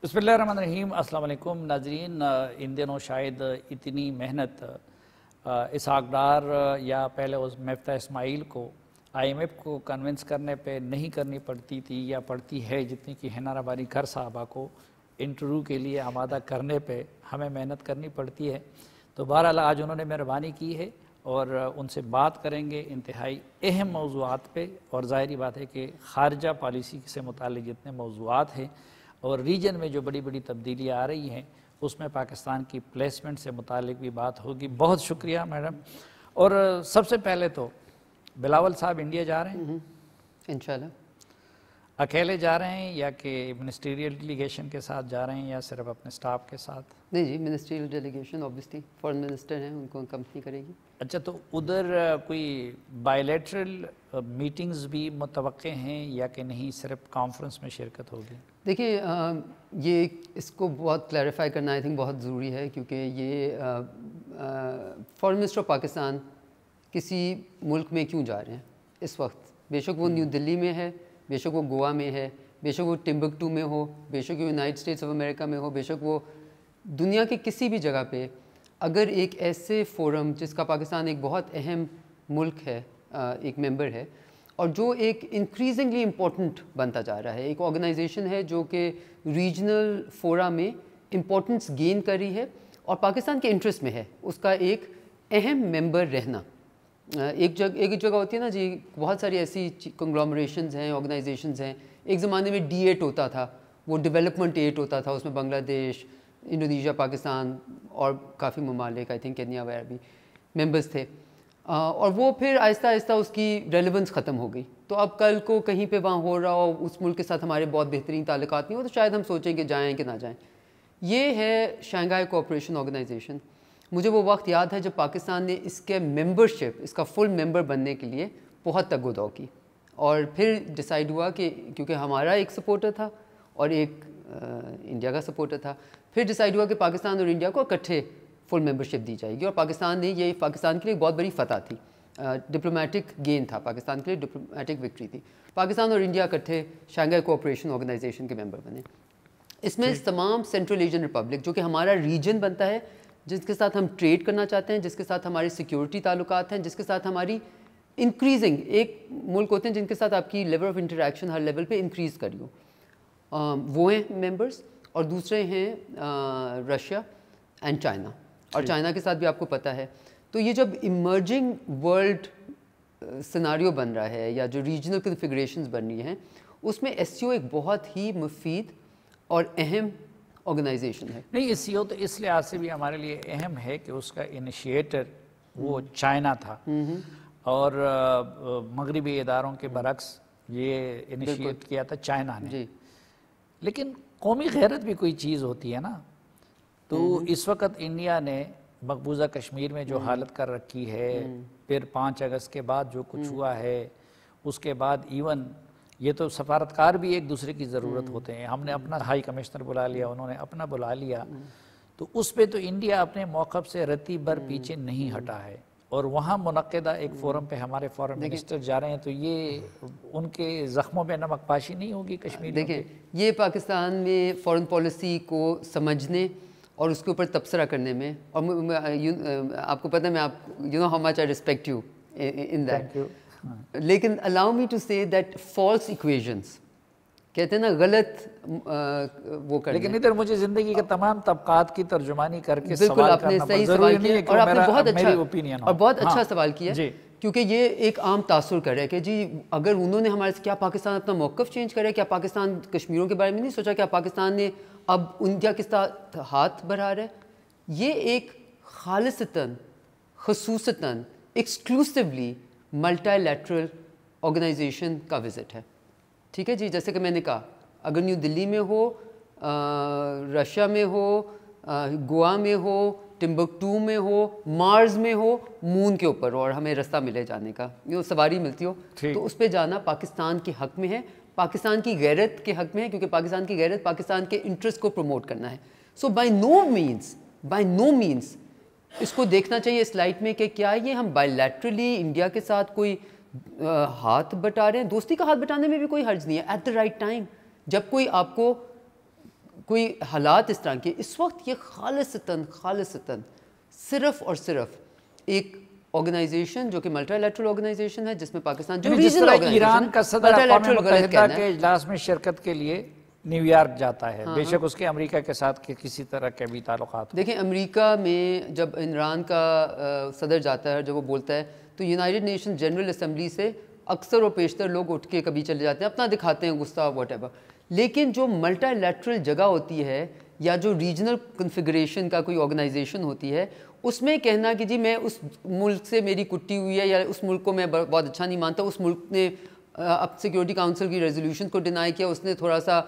بسم اللہ الرحمن الرحیم. السلام علیکم ناظرین. ان دنوں شاید اتنی محنت اسحاق ڈار یا پہلے اس مفتاح اسماعیل کو آئی ایم ایف کو کنونس کرنے پہ نہیں کرنی پڑتی تھی یا پڑتی ہے جتنی کہ حنا ربانی گھر صاحبہ کو انٹرویو کے لیے آمادہ کرنے پہ ہمیں محنت کرنی پڑتی ہے. تو بہرحال آج انہوں نے مہربانی کی ہے اور ان سے بات کریں گے انتہائی اہم موضوعات پہ. اور ظاہری بات ہے کہ خارجہ پالیسی سے متعلق جتنے موضوعات ہیں اور ریجن میں جو بڑی بڑی تبدیلیاں آ رہی ہیں اس میں پاکستان کی پلیسمنٹ سے متعلق بھی بات ہوگی. بہت شکریہ میڈم. اور سب سے پہلے تو بلاول صاحب انڈیا جا رہے ہیں انشاءاللہ. اکیلے جا رہے ہیں یا کہ منسٹریل ڈیلیگیشن کے ساتھ جا رہے ہیں یا صرف اپنے سٹاف کے ساتھ؟ نہیں جی، منسٹریل ڈیلیگیشن اوبیسلی فورن منسٹر ہیں، ان کو کمپنی کرے گی. اچھا، تو ادھر کوئی بائیلیٹرل میٹنگز بھی متوقع ہیں یا کہ نہیں صرف کانفرنس میں شرکت ہوگی؟ دیکھیے یہ اس کو بہت کلیریفائی کرنا آئی تھنک بہت ضروری ہے، کیونکہ یہ فورن منسٹر آف پاکستان کسی ملک میں کیوں جا رہے ہیں اس وقت. بے شک وہ نیو دلی میں ہے، بے شک وہ گوا میں ہے، بے شک وہ ٹمبکٹو میں ہو، بے شک وہ یونائٹڈ اسٹیٹس آف امریکہ میں ہو، بے شک وہ دنیا کے کسی بھی جگہ پہ اگر ایک ایسے فورم جس کا پاکستان ایک بہت اہم ملک ہے، ایک ممبر ہے، اور جو ایک انکریزنگلی امپورٹنٹ بنتا جا رہا ہے، ایک آرگنائزیشن ہے جو کہ ریجنل فورا میں امپورٹنس گین کر رہی ہے اور پاکستان کے انٹرسٹ میں ہے اس کا ایک اہم ممبر رہنا. ایک جگہ ہوتی ہے نا جی، بہت ساری ایسی کنگلومریشنز ہیں، آرگنائزیشنز ہیں. ایک زمانے میں D8 ہوتا تھا، وہ ڈیولپمنٹ 8 ہوتا تھا، اس میں بنگلہ دیش، انڈونیشیا، پاکستان اور کافی ممالک، آئی تھنک کینیا وغیرہ بھی ممبرس تھے. اور وہ پھر آہستہ آہستہ اس کی ریلیونس ختم ہو گئی. تو اب کل کو کہیں پہ وہاں ہو رہا ہو، اس ملک کے ساتھ ہمارے بہت بہترین تعلقات نہیں ہو، تو شاید ہم سوچیں کہ جائیں کہ نہ جائیں. یہ ہے شنگھائی کوآپریشن آرگنائزیشن. مجھے وہ وقت یاد ہے جب پاکستان نے اس کے ممبرشپ، اس کا فل ممبر بننے کے لیے بہت تگ و دو کی، اور پھر ڈیسائیڈ ہوا کہ کیونکہ ہمارا ایک سپورٹر تھا اور ایک انڈیا کا سپورٹر تھا، پھر ڈیسائیڈ ہوا کہ پاکستان اور انڈیا کو اکٹھے فل ممبرشپ دی جائے گی. اور پاکستان نے یہ پاکستان کے لیے بہت بڑی فتح تھی، ڈپلومیٹک گین تھا پاکستان کے لیے، ڈپلومیٹک وکٹری تھی. پاکستان اور انڈیا اکٹھے شنگھائی کوآپریشن آرگنائزیشن کے ممبر بنے. اس میں تمام سینٹرل ایشین ریپبلک جو کہ ہمارا ریجن بنتا ہے، جس کے ساتھ ہم ٹریڈ کرنا چاہتے ہیں، جس کے ساتھ ہماری سیکیورٹی تعلقات ہیں، جس کے ساتھ ہماری انکریزنگ، ایک ملک ہوتے ہیں جن کے ساتھ آپ کی level of interaction Hare level پہ انکریز کری ہو، وہ ہیں ممبرس. اور دوسرے ہیں رشیا اینڈ چائنا، اور چائنا کے ساتھ بھی آپ کو پتہ ہے. تو یہ جب ایمرجنگ ورلڈ سیناریو بن رہا ہے یا جو ریجنل کنفیگریشنز بن رہی ہیں، اس میں ایس سی او ایک بہت ہی مفید اور اہم آرگنائزیشن ہے. نہیں، ایس سی او تو اس لحاظ سے بھی ہمارے لیے اہم ہے کہ اس کا انیشیٹر وہ چائنا تھا، اور مغربی اداروں کے برعکس یہ انیشیٹ کیا تھا چائنا نے. جی، لیکن قومی غیرت بھی کوئی چیز ہوتی ہے نا. تو اس وقت انڈیا نے مقبوضہ کشمیر میں جو حالت کر رکھی ہے، پھر 5 اگست کے بعد جو کچھ ہوا ہے، اس کے بعد ایون یہ تو سفارتکار بھی ایک دوسرے کی ضرورت ہوتے ہیں. ہم نے اپنا ہائی کمشنر بلا لیا، انہوں نے اپنا بلا لیا. تو اس پہ تو انڈیا اپنے موقف سے رتی بھر پیچھے نہیں ہٹا ہے. اور وہاں منعقدہ ایک فورم پہ ہمارے فورن منسٹر جا رہے ہیں، تو یہ ان کے زخموں پہ نمک پاشی نہیں ہوگی کشمیریوں پہ؟ دیکھیں، یہ پاکستان میں فورن پالیسی کو سمجھنے اور اس کے اوپر تبصرہ کرنے میں، اور آپ کو پتہ ہے میں you know how much I respect you in that, لیکن allow me to say that false equations کہتے ہیں نا، غلط وہ کرنا. لیکن ادھر مجھے زندگی کے تمام طبقات کی ترجمانی کر کے بالکل سوال آپ نے کرنا صحیح ضروری سوال نہیں کیا، ہے کہ اور آپ نے بہت میری اچھا اوپینین ہو. اور بہت اچھا سوال کیا، جی، کیونکہ یہ ایک عام تاثر کر رہا ہے کہ جی اگر انہوں نے ہمارے، کیا پاکستان اپنا موقف چینج کرے، کیا پاکستان کشمیروں کے بارے میں نہیں سوچا، کیا پاکستان نے اب انڈیا کے ساتھ ہاتھ بڑھا رہا ہے. یہ ایک خالصتاً، خصوصتاً، ایکسکلوسیولی ملٹی لیٹرل آرگنائزیشن کا وزٹ ہے. ٹھیک ہے جی، جیسے کہ میں نے کہا، اگر نیو دلی میں ہو، رشیا میں ہو، گوا میں ہو، ٹمبکٹو میں ہو، مارز میں ہو، مون کے اوپر ہو، اور ہمیں رستہ ملے جانے کا، سواری ملتی ہو، تو اس پہ جانا پاکستان کے حق میں ہے، پاکستان کی غیرت کے حق میں ہے، کیونکہ پاکستان کی غیرت پاکستان کے انٹرسٹ کو پروموٹ کرنا ہے. سو بائی نو مینس اس کو دیکھنا چاہیے اس لائٹ میں کہ کیا یہ ہم بائی لیٹرلی انڈیا کے ساتھ کوئی ہاتھ بٹا رہے ہیں. دوستی کا ہاتھ بٹانے میں بھی کوئی حرج نہیں ہے، ایٹ دا رائٹ ٹائم. جب کوئی آپ کو کوئی حالات اس طرح کے اس وقت یہ خالصتاً صرف اور صرف ایک آرگنائزیشن جو کہ ملٹی لیٹرل آرگنائزیشن ہے جس میں پاکستان جو ریجنل ایران کا صدر اقوام متحدہ کے اجلاس میں شرکت کے لیے نیو یارک جاتا ہے، بے شک اس کے امریکہ کے ساتھ کسی طرح کے بھی تعلقات. دیکھیں امریکہ میں جب عمران کا صدر جاتا ہے جب وہ بولتا ہے تو یونائٹڈ نیشن جنرل اسمبلی سے اکثر و بیشتر لوگ اٹھ کے کبھی چلے جاتے ہیں اپنا دکھاتے ہیں غصہ واٹ ایور. لیکن جو ملٹی لیٹرل جگہ ہوتی ہے یا جو ریجنل کنفیگریشن کا کوئی آرگنائزیشن ہوتی ہے اس میں کہنا کہ جی میں اس ملک سے میری کٹی ہوئی ہے یا اس ملک کو میں بہت اچھا نہیں مانتا، اس ملک نے اب سیکیورٹی کاؤنسل کی ریزولوشن کو ڈینائی کیا، اس نے تھوڑا سا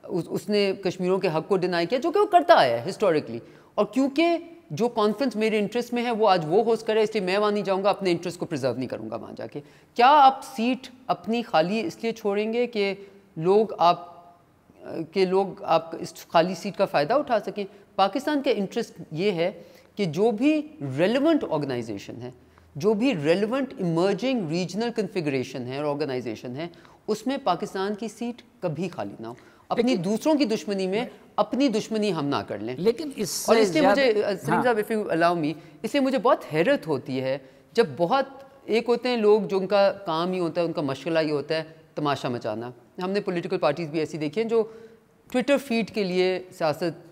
اس نے کشمیروں کے حق کو ڈینائی کیا جو کہ وہ کرتا آیا ہے ہسٹوریکلی. اور کیونکہ جو کانفرنس میرے انٹرسٹ میں ہے وہ آج وہ ہوسٹ کرے اس لیے میں وہاں نہیں جاؤں گا، اپنے انٹرسٹ کو پرزرو نہیں کروں گا وہاں جا کے. کیا آپ سیٹ اپنی خالی اس لیے چھوڑیں گے کہ لوگ آپ اس خالی سیٹ کا فائدہ اٹھا سکیں؟ پاکستان کا انٹرسٹ یہ ہے کہ جو بھی ریلیونٹ آرگنائزیشن ہے، جو بھی ریلیونٹ ایمرجنگ ریجنل کنفیگریشن ہے اور آرگنائزیشن ہے اس میں پاکستان کی سیٹ کبھی خالی نہ ہو. اپنی دوسروں کی دشمنی میں اپنی دشمنی ہم نہ کر لیں. لیکن اس لیے مجھے سلیم صاحب if you allow me اس لیے مجھے بہت حیرت ہوتی ہے جب بہت ایک ہوتے ہیں لوگ جو ان کا کام ہی ہوتا ہے ان کا مشغلہ یہ ہوتا ہے تماشا مچانا. ہم نے پولیٹیکل پارٹیز بھی ایسی دیکھی ہیں جو ٹویٹر فیڈ کے لیے سیاست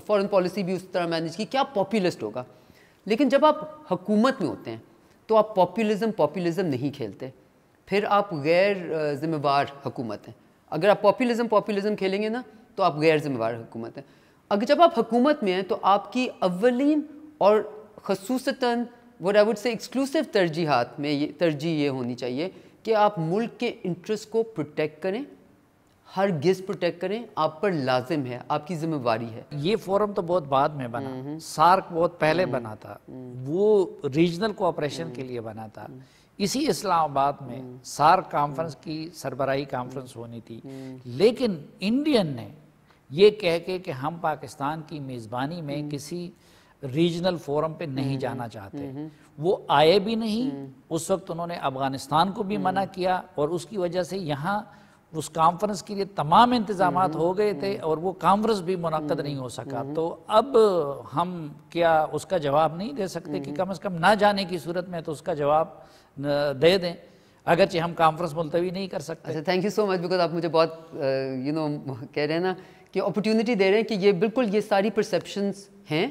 فورن پالیسی بھی اس طرح مینیج کی کیا پاپولسٹ ہوگا. لیکن جب آپ حکومت میں ہوتے ہیں تو آپ پاپولزم نہیں کھیلتے، پھر آپ غیر ذمہ دار حکومت ہیں. اگر آپ پاپولزم کھیلیں گے نا تو آپ غیر ذمہ دار حکومت ہیں. اگر جب آپ حکومت میں ہیں تو آپ کی اولین اور خصوصاً what I would say exclusive ترجیحات میں ترجیح یہ ہونی چاہیے کہ آپ ملک کے انٹرسٹ کو پروٹیکٹ کریں، ہرگز پروٹیکٹ کریں. آپ پر لازم ہے، آپ کی ذمہ داری ہے. یہ فورم تو بہت بعد میں بنا، سارک بہت پہلے بنا تھا، وہ ریجنل کوآپریشن کے لیے بنا تھا. اسی اسلام آباد میں سارک کانفرنس کی سربراہی کانفرنس ہونی تھی، لیکن انڈین نے یہ کہہ کے کہ ہم پاکستان کی میزبانی میں کسی ریجنل فورم پہ نہیں جانا چاہتے، وہ آئے بھی نہیں. اس وقت انہوں نے افغانستان کو بھی منع کیا اور اس کی وجہ سے یہاں اس کانفرنس کے لیے تمام انتظامات ہو گئے تھے اور وہ کانفرنس بھی منعقد نہیں ہو سکا. تو اب ہم کیا اس کا جواب نہیں دے سکتے کہ کم از کم نہ جانے کی صورت میں تو اس کا جواب دے دیں، اگرچہ ہم کانفرنس ملتوی نہیں کر سکتے. اچھا thank you so much because آپ مجھے بہت کہہ رہے ہیں نا کہ اپرچونٹی دے رہے ہیں کہ یہ بالکل یہ ساری پرسیپشنز ہیں.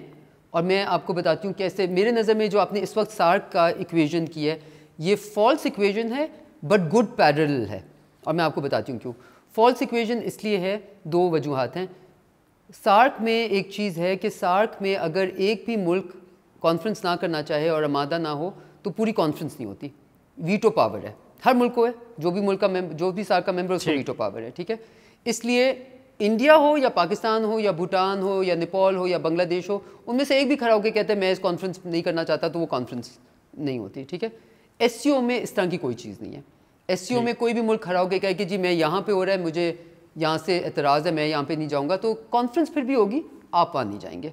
اور میں آپ کو بتاتی ہوں کیسے میرے نظر میں جو آپ نے اس وقت سارک کا ایکویژن کی ہے یہ فالس ایکویژن ہے بٹ گڈ پیرل ہے. اور میں آپ کو بتاتی ہوں کیوں فالس ایکویژن اس لیے ہے. دو وجوہات ہیں. سارک میں ایک چیز ہے کہ سارک میں اگر ایک بھی ملک کانفرنس نہ کرنا چاہے اور آمادہ نہ ہو تو پوری کانفرنس نہیں ہوتی. ویٹو پاور ہے ہر ملک کو ہے، جو بھی ملک کا جو بھی سارک کا ممبر اس کو ویٹو پاور ہے. ٹھیک ہے، اس لیے انڈیا ہو یا پاکستان ہو یا بھوٹان ہو یا نیپال ہو یا بنگلہ دیش ہو ان میں سے ایک بھی کھڑا ہو کے کہتے ہیں میں اس کانفرنس نہیں کرنا چاہتا تو وہ کانفرنس نہیں ہوتی. ٹھیک ہے، ایس سی او میں اس طرح کی کوئی چیز نہیں ہے. ایس سی او میں کوئی بھی ملک کھڑا ہو کے کہے کہ جی میں یہاں پہ ہو رہا ہے مجھے یہاں سے اعتراض ہے میں یہاں پہ نہیں جاؤں گا تو کانفرنس پھر بھی ہوگی آپ وہاں نہیں جائیں گے.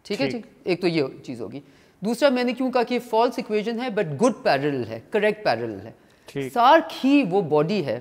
ٹھیک ہے جی، ایک تو یہ چیز ہوگی. دوسرا میں نے کیوں کہا کہ فالس ایکویژن ہے بٹ گڈ پیرل ہے، کریکٹ پیرل ہے. سارک ہی وہ باڈی ہے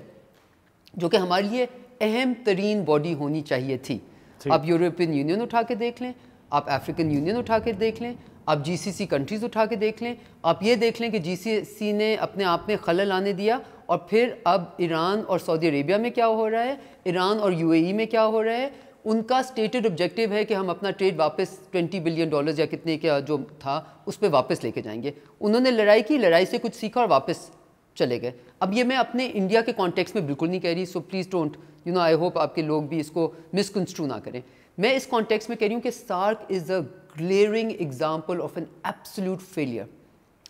جو کہ ہمارے لیے اہم ترین باڈی ہونی چاہیے تھی. آپ یورپین یونین اٹھا کے دیکھ لیں، آپ افریقن یونین اٹھا کے دیکھ لیں، آپ جی سی سی کنٹریز اٹھا کے دیکھ لیں. آپ یہ دیکھ لیں کہ جی سی سی نے اپنے آپ میں خلل آنے دیا اور پھر اب ایران اور سعودی عربیہ میں کیا ہو رہا ہے، ایران اور یو اے ای میں کیا ہو رہا ہے. ان کا اسٹیٹڈ آبجیکٹیو ہے کہ ہم اپنا ٹریڈ واپس $20 بلین یا کتنے کا جو تھا اس پہ واپس لے کے جائیں گے. انہوں نے لڑائی کی، لڑائی سے کچھ سیکھا اور واپس چلے گئے. اب یہ میں اپنے انڈیا کے کانٹیکس میں بالکل نہیں کہہ رہی، so please don't I hope آپ کے لوگ بھی اس کو مسکنسٹرو نہ کریں. میں اس کانٹیکس میں کہہ رہی ہوں کہ SAARC is a glaring example of an absolute failure.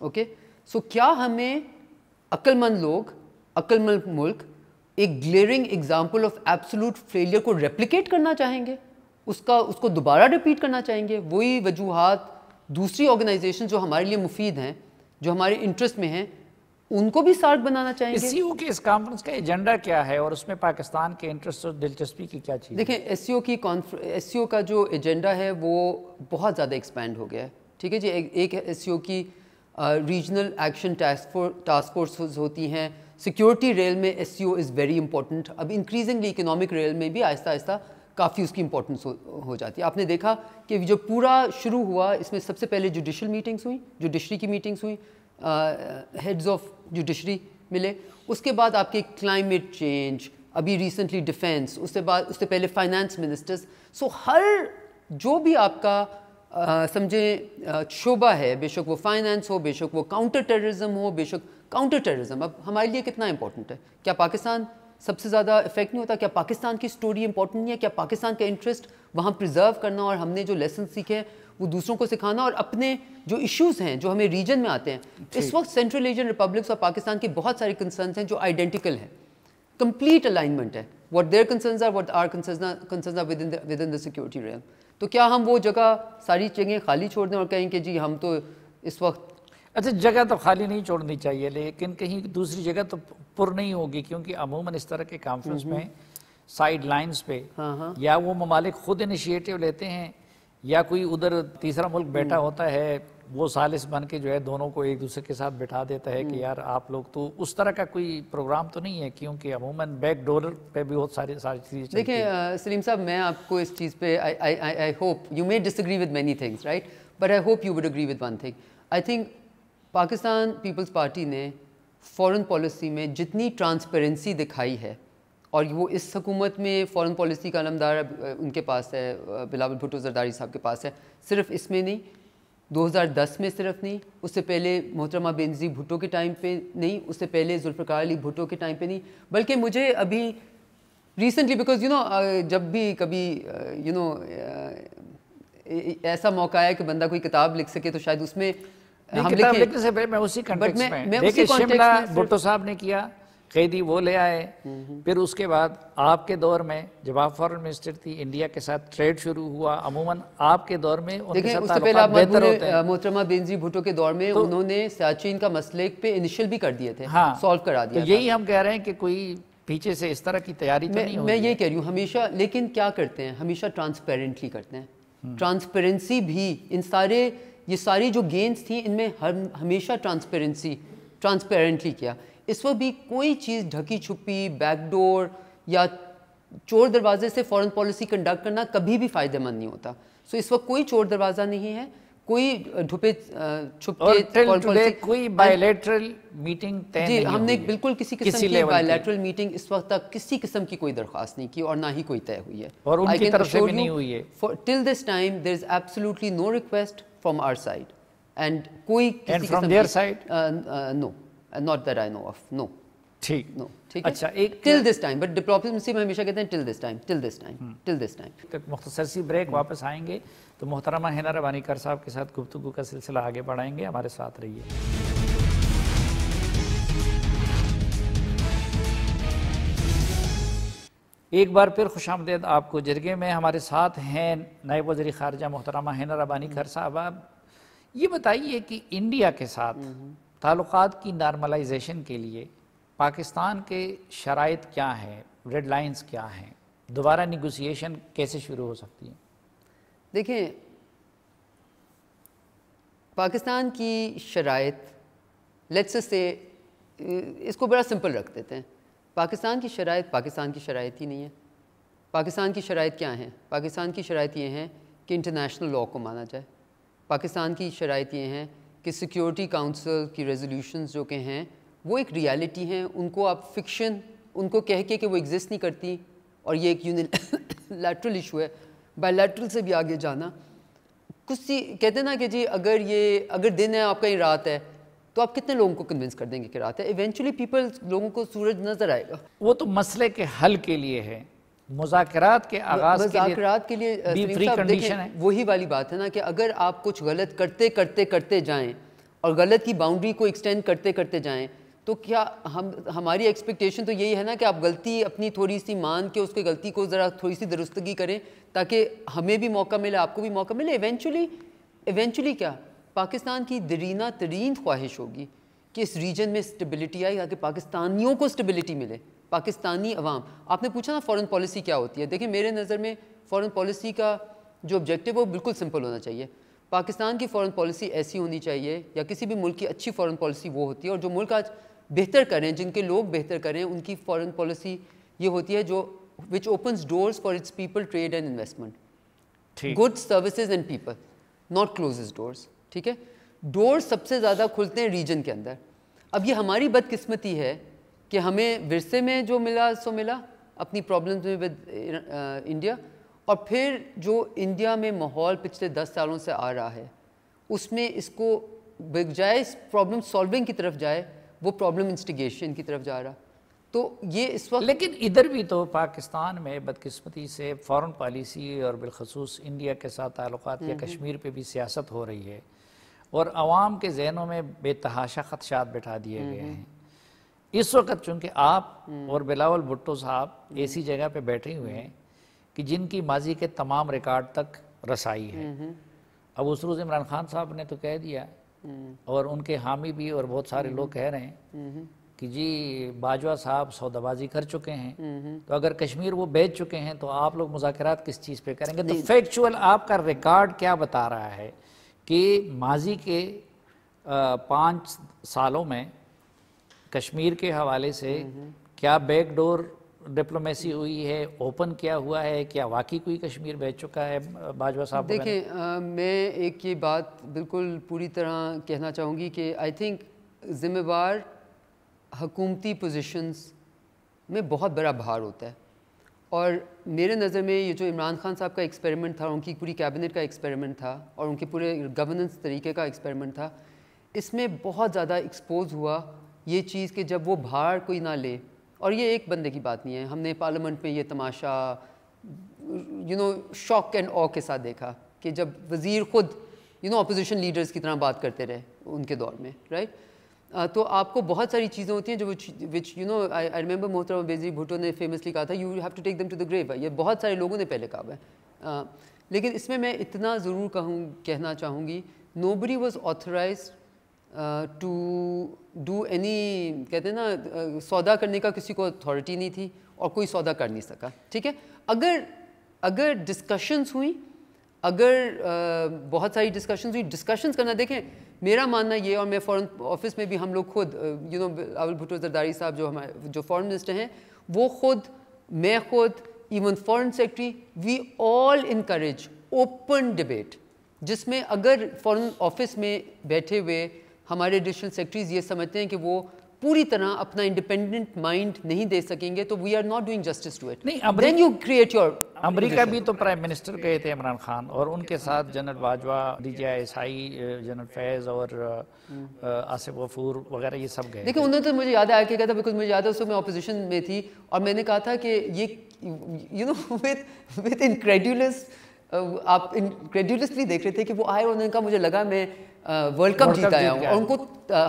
Okay, so کیا ہمیں عقل مند لوگ، عقل مند ملک ایک glaring example of absolute failure کو ریپلیکیٹ کرنا چاہیں گے، اس کو دوبارہ ریپیٹ کرنا چاہیں گے؟ وہی وجوہات دوسری آرگنائزیشن جو ہمارے لیے مفید ہیں، جو ہمارے انٹرسٹ میں ہیں، ان کو بھی سارک بنانا چاہیں گے. ایس سی او کے اس کانفرنس کا ایجنڈا کیا ہے اور اس میں پاکستان کے انٹرسٹ اور دلچسپی کی کیا چیز؟ دیکھیں ایس سی او کا جو ایجنڈا ہے وہ بہت زیادہ ایکسپینڈ ہو گیا ہے. ٹھیک ہے جی، ایک ایس سی او کی ریجنل ایکشن ٹاسک فورسز ہوتی ہیں. سیکیورٹی ریل میں S C O is very important. اب انکریزنگلی اکنامک ریل میں بھی آہستہ آہستہ کافی اس کی امپورٹنس ہو جاتی ہے. آپ نے دیکھا کہ جو پورا شروع ہوا اس میں سب سے پہلے جوڈیشل میٹنگس ہوئیں, جوڈیشری کی میٹنگس ہوئیں, ہیڈز آف جوڈیشری ملے, اس کے بعد آپ کے کلائمیٹ چینج, ابھی ریسنٹلی ڈیفینس, اس سے پہلے فائنانس منسٹرز. سو ہر جو بھی آپ کا سمجھیں شعبہ ہے, بے شک وہ فائنانس ہو, بے شک وہ کاؤنٹر ٹیررزم ہو, بے شک کاؤنٹر ٹیررزم اب ہمارے لیے کتنا امپورٹنٹ ہے. کیا پاکستان سب سے زیادہ افیکٹ نہیں ہوتا؟ کیا پاکستان کی سٹوری امپورٹنٹ نہیں ہے؟ کیا پاکستان کا انٹرسٹ وہاں پرزرو کرنا اور ہم نے جو لیسن سیکھے ہیں وہ دوسروں کو سکھانا, اور اپنے جو ایشوز ہیں جو ہمیں ریجن میں آتے ہیں, اس وقت سینٹرل ایشین ریپبلکس اور پاکستان کے بہت سارے کنسرنس ہیں جو آئیڈینٹیکل ہیں, کمپلیٹ الائنمنٹ ہے. what their concerns are, what our concerns are within the security realm. تو کیا ہم وہ جگہ ساری جگہیں خالی چھوڑ دیں اور کہیں کہ جی ہم تو اس وقت اچھا جگہ تو خالی نہیں چھوڑنی چاہیے, لیکن کہیں دوسری جگہ تو پر نہیں ہوگی, کیونکہ عموماً اس طرح کے کانفرنس میں سائیڈ لائنز پہ یا وہ ممالک خود انیشیٹو لیتے ہیں یا کوئی ادھر تیسرا ملک بیٹھا ہوتا ہے وہ ثالث بن کے جو ہے دونوں کو ایک دوسرے کے ساتھ بٹھا دیتا ہے کہ یار آپ لوگ, تو اس طرح کا کوئی پروگرام تو نہیں ہے, کیونکہ عموماً بیک ڈور پہ بھی بہت ساری چیزیں. دیکھیں سلیم صاحب, میں آپ کو اس چیز پہ I hope you may disagree with many things, right, but I hope you would agree with one thing. I think Pakistan Peoples Party نے فورن پالیسی میں جتنی ٹرانسپیرنسی دکھائی ہے, اور وہ اس حکومت میں فورن پالیسی کا علمدار ان کے پاس ہے, بلاول بھٹو زرداری صاحب کے پاس ہے, صرف اس میں نہیں, 2010 میں صرف نہیں, اس سے پہلے محترمہ بینظیر بھٹو کے ٹائم پہ نہیں, اس سے پہلے ذوالفقار علی بھٹو کے ٹائم پہ نہیں, بلکہ مجھے ابھی ریسنٹلی بیکاز جب بھی کبھی ایسا موقع ہے کہ بندہ کوئی کتاب لکھ سکے تو شاید اس میں کتاب لکھنے سے پہلے میں اسی کنٹیکسٹ میں دیکھیں شملہ بھٹو صاحب نے کیا, قیدی وہ لے آئے, پھر اس کے بعد آپ کے دور میں جب آپ فارن منسٹر تھی انڈیا کے ساتھ ٹریڈ شروع ہوا, عموماً آپ کے دور میں ان کے ساتھ تعلقات بہتر ہوتے ہیں. محترمہ بینظیر بھٹو کے دور میں انہوں نے سیاچین کا مسئلے پہ انیشل بھی کر دیے تھے, سالو کرا دیا. یہی ہم کہہ رہے ہیں کہ کوئی پیچھے سے اس طرح کی تیاری تو نہیں ہوئی. میں یہ کہہ رہی ہوں ہمیشہ, لیکن کیا کرتے ہیں, ہمیشہ ٹرانسپیرنٹلی کرتے ہیں. ٹرانسپیرنسی بھی یہ ساری جو گینز تھیں ان میں ہمیشہ ٹرانسپیرنٹلی کیا. اس وقت بھی کوئی چیز ڈھکی چھپی, بیک ڈور یا چور دروازے سے فورن پالیسی کنڈکٹ کرنا کبھی بھی فائدہ مند نہیں ہوتا. سو اس وقت کوئی چور دروازہ نہیں ہے, کوئی ڈھپے چھپے کوئی بائیلیٹرل میٹنگ طے نہیں ہوئی. ہم نے بالکل کسی قسم کی بائیلیٹرل میٹنگ اس وقت تک کسی قسم کی کوئی درخواست نہیں کی اور نہ ہی کوئی طے ہوئی ہے, اور ان کی طرف سے بھی نہیں ہوئی ہے. Till this time there is absolutely no request from our side, and کوئی from their side no, not that I know of, no. ٹھیک, no, ٹھیک ہے. اچھا ایک till this time, but diplomacy میں ہمیشہ کہتے ہیں till this time. مختصر سی بریک, واپس آئیں گے تو محترمہ حنا ربانی کر صاحب کے ساتھ گفتگو کا سلسلہ آگے بڑھائیں گے, ہمارے ساتھ رہیے. ایک بار پھر خوش آمدید آپ کو. جرگے میں ہمارے ساتھ ہیں نائب وزیر خارجہ محترمہ حنا ربانی کر صاحب. یہ بتائیے کہ انڈیا کے ساتھ تعلقات کی نارملائزیشن کے لیے پاکستان کے شرائط کیا ہیں, ریڈ لائنز کیا ہیں, دوبارہ نیگوسیشن کیسے شروع ہو سکتی ہیں؟ دیکھیں پاکستان کی شرائط, لیٹس سے اس کو بڑا سمپل رکھ دیتے ہیں. پاکستان کی شرائط ہی نہیں ہے. پاکستان کی شرائط کیا ہیں؟ پاکستان کی شرائط یہ ہیں کہ انٹرنیشنل لاء کو مانا جائے. پاکستان کی شرائط یہ ہیں کہ سیکیورٹی کاؤنسل کی ریزولوشنز جو کہ ہیں وہ ایک ریالٹی ہیں, ان کو آپ فکشن ان کو کہہ کے کہ وہ ایگزسٹ نہیں کرتی, اور یہ ایک یونیلیٹرل ایشو ہے. بائی لیٹرل سے بھی آگے جانا, کچھ کہتے ہیں نا کہ جی اگر دن ہے آپ کا ہی رات ہے, تو آپ کتنے لوگوں کو کنونس کر دیں گے کہ رات ہے؟ ایونچولی لوگوں کو سورج نظر آئے گا. وہ تو مسئلے کے حل کے لیے ہے, مذاکرات کے آغاز کے لیے وہی والی بات ہے نا کہ اگر آپ کچھ غلط کرتے جائیں اور غلط کی باؤنڈری کو ایکسٹینڈ کرتے جائیں, تو کیا ہماری ایکسپیکٹیشن تو یہی ہے نا کہ آپ غلطی اپنی تھوڑی سی مان کے اس کی غلطی کو ذرا تھوڑی سی درستگی کریں تاکہ ہمیں بھی موقع ملے, آپ کو بھی موقع ملے. ایونچولی کیا پاکستان کی درینہ ترین خواہش ہوگی کہ اس ریجن میں اسٹیبلٹی آئے تاکہ پاکستانیوں کو اسٹیبلٹی ملے, پاکستانی عوام. آپ نے پوچھا نا فورن پالیسی کیا ہوتی ہے, دیکھیں میرے نظر میں فورن پالیسی کا جو آبجیکٹیو وہ بالکل سمپل ہونا چاہیے. پاکستان کی فورن پالیسی ایسی ہونی چاہیے, یا کسی بھی ملک کی اچھی فورن پالیسی وہ ہوتی ہے, اور جو ملک آج بہتر کریں, جن کے لوگ بہتر کریں, ان کی فورن پالیسی یہ ہوتی ہے جو which opens doors for its people, trade and investment. ٹھیک Goods, services and people, not closes doors. ٹھیک ہے, ڈورز سب سے زیادہ کھلتے ہیں ریجن کے اندر. اب یہ ہماری بدقسمتی ہے کہ ہمیں ورثے میں جو ملا سو ملا اپنی پرابلمز میں ود انڈیا, اور پھر جو انڈیا میں ماحول پچھلے 10 سالوں سے آ رہا ہے اس میں اس کو بجائے اس پرابلم سالونگ کی طرف جائے وہ پرابلم انسٹیگیشن کی طرف جا رہا. تو یہ اس وقت لیکن ادھر بھی تو پاکستان میں بدقسمتی سے فارن پالیسی اور بالخصوص انڈیا کے ساتھ تعلقات یا کشمیر پہ بھی سیاست ہو رہی ہے اور عوام کے ذہنوں میں بے تحاشا خدشات بٹھا دیے گئے ہیں. اس وقت چونکہ آپ اور بلاول بھٹو صاحب ایسی جگہ پہ بیٹھے ہوئے ہیں کہ جن کی ماضی کے تمام ریکارڈ تک رسائی ہے. اب اس روز عمران خان صاحب نے تو کہہ دیا اور ان کے حامی بھی اور بہت سارے لوگ کہہ رہے ہیں کہ جی باجوہ صاحب سودا بازی کر چکے ہیں, تو اگر کشمیر وہ بیچ چکے ہیں تو آپ لوگ مذاکرات کس چیز پہ کریں گے. تو فیکچول آپ کا ریکارڈ کیا بتا رہا ہے کہ ماضی کے 5 سالوں میں کشمیر کے حوالے سے کیا بیک ڈور ڈپلومیسی ہوئی ہے, اوپن کیا ہوا ہے, کیا واقعی کوئی کشمیر بیچ چکا ہے باجوہ صاحب؟ دیکھیں میں ایک یہ بات بالکل پوری طرح کہنا چاہوں گی کہ آئی تھنک ذمہ وار حکومتی پوزیشنز میں بہت بڑا بھار ہوتا ہے, اور میرے نظر میں یہ جو عمران خان صاحب کا ایکسپیریمنٹ تھا, ان کی پوری کیبنٹ کا ایکسپیریمنٹ تھا اور ان کے پورے گورننس طریقے کا ایکسپیریمنٹ تھا, اس میں بہت زیادہ ایکسپوز ہوا یہ چیز کہ جب وہ بھار کوئی نہ لے. اور یہ ایک بندے کی بات نہیں ہے, ہم نے پارلیمنٹ میں یہ تماشا شاک اینڈ او کے ساتھ دیکھا کہ جب وزیر خود اپوزیشن لیڈرز کی طرح بات کرتے رہے ان کے دور میں, رائٹ. تو آپ کو بہت ساری چیزیں ہوتی ہیں جو وچ آئی ریممبر محترم بے نظیر بھٹو نے فیمسلی کہا تھا you have to take them to the grave. یہ بہت سارے لوگوں نے پہلے کہا ہے, لیکن اس میں اتنا ضرور کہنا چاہوں گی, nobody was authorised to do any, کہتے ہیں نا سودا کرنے کا کسی کو اتھارٹی نہیں تھی اور کوئی سودا کر نہیں سکا. ٹھیک ہے, اگر ڈسکشنز ہوئیں, اگر بہت ساری ڈسکشنز کرنا, دیکھیں میرا ماننا یہ, اور میں فورن آفس میں بھی ہم لوگ خود بلاول بھٹو زرداری صاحب جو فورن منسٹر ہیں وہ خود, میں خود, ایون فورن سیکرٹری, وی آل انکریج اوپن ڈبیٹ, جس میں اگر فورن آفس میں بیٹھے ہوئے ہمارے ایڈیشنل سیکرٹریز یہ سمجھتے ہیں کہ وہ پوری طرح اپنا انڈیپینڈنٹ مائنڈ نہیں دے سکیں گے تو we are not doing justice to it. Then you create your. امریکہ بھی تو پرائم منسٹر گئے تھے عمران خان, اور ان کے ساتھ جنرل باجوہ, DGI جنرل فیض اور آصف غفور وغیرہ یہ سب گئے. دیکھیں انہوں نے تو مجھے یاد آیا کہ کہا تھا, بیکاز مجھے یاد ہے اس وقت میں اپوزیشن میں تھی اور میں نے کہا تھا کہ یہ وتھ انکریڈولس, آپ انکریڈولسلی دیکھ رہے تھے کہ وہ آئے اور انہوں نے کہا مجھے لگا میں ورلڈ کپ جیت آیا ہوں, اور ان کو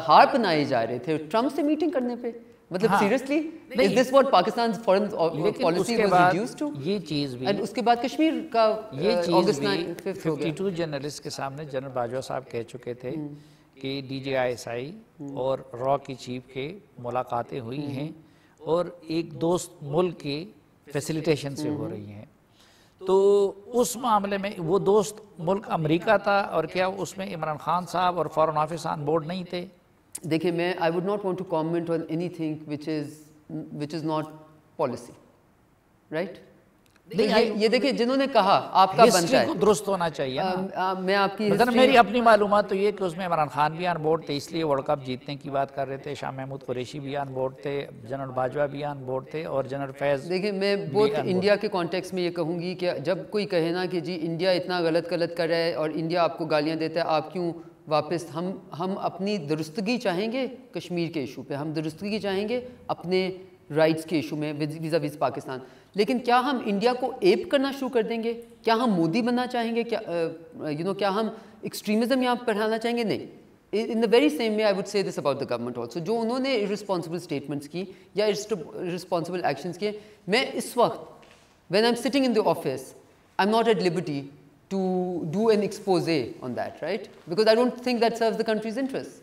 ہار بنائے جا رہے تھے ٹرمپ سے میٹنگ کرنے پہ. مطلب seriously is this what Pakistan foreign policy was reduced to. یہ چیز بھی, اینڈ اس کے بعد کشمیر کا یہ چیز بھی 52 جرنلسٹ کے سامنے جنرل باجوہ صاحب کہہ چکے تھے کہ DGI اور را کی چیف کے ملاقاتیں ہوئی ہیں اور ایک دوست ملک کی فیسیلیٹیشن سے ہو رہی ہیں. تو اس معاملے میں وہ دوست ملک امریکہ تھا, اور کیا اس میں عمران خان صاحب اور فارن آفس آن بورڈ نہیں تھے؟ دیکھیں میں I would not want to comment on anything which is not policy, right. یہ دیکھیں جنہوں نے کہا آپ کا بنتا ہے درست ہونا چاہیے. میں آپ کی میری اپنی معلومات تو یہ کہ اس میں عمران خان بھی آن بورڈ تھے, اس لیے ورلڈ کپ جیتنے کی بات کر رہے تھے, شاہ محمود قریشی بھی آن بورڈ تھے, جنرل باجوہ بھی آن بورڈ تھے, اور جنرل فیض. دیکھیں میں بہت انڈیا کے کانٹیکس میں یہ کہوں گی کہ جب کوئی کہے نا کہ جی انڈیا اتنا غلط کر رہا ہے اور انڈیا آپ کو گالیاں دیتا ہے, آپ کیوں واپس, ہم اپنی درستگی چاہیں گے کشمیر کے ایشو پہ, ہم درستگی چاہیں گے اپنے رائٹس کے ایشو میں ویزا ویز پاکستان, لیکن کیا ہم انڈیا کو ایپ کرنا شروع کر دیں گے؟ کیا ہم مودی بننا چاہیں گے؟ کیا ہم ایکسٹریمزم یہاں پڑھانا چاہیں گے؟ نہیں. In the very same way I would say this about the government also, جو انہوں نے irresponsible اسٹیٹمنٹس کی یا irresponsible ایکشنس کیے, میں اس وقت when I'm sitting in the office I'm not at liberty to do an expose on that, right? Because I don't think that serves the country's interests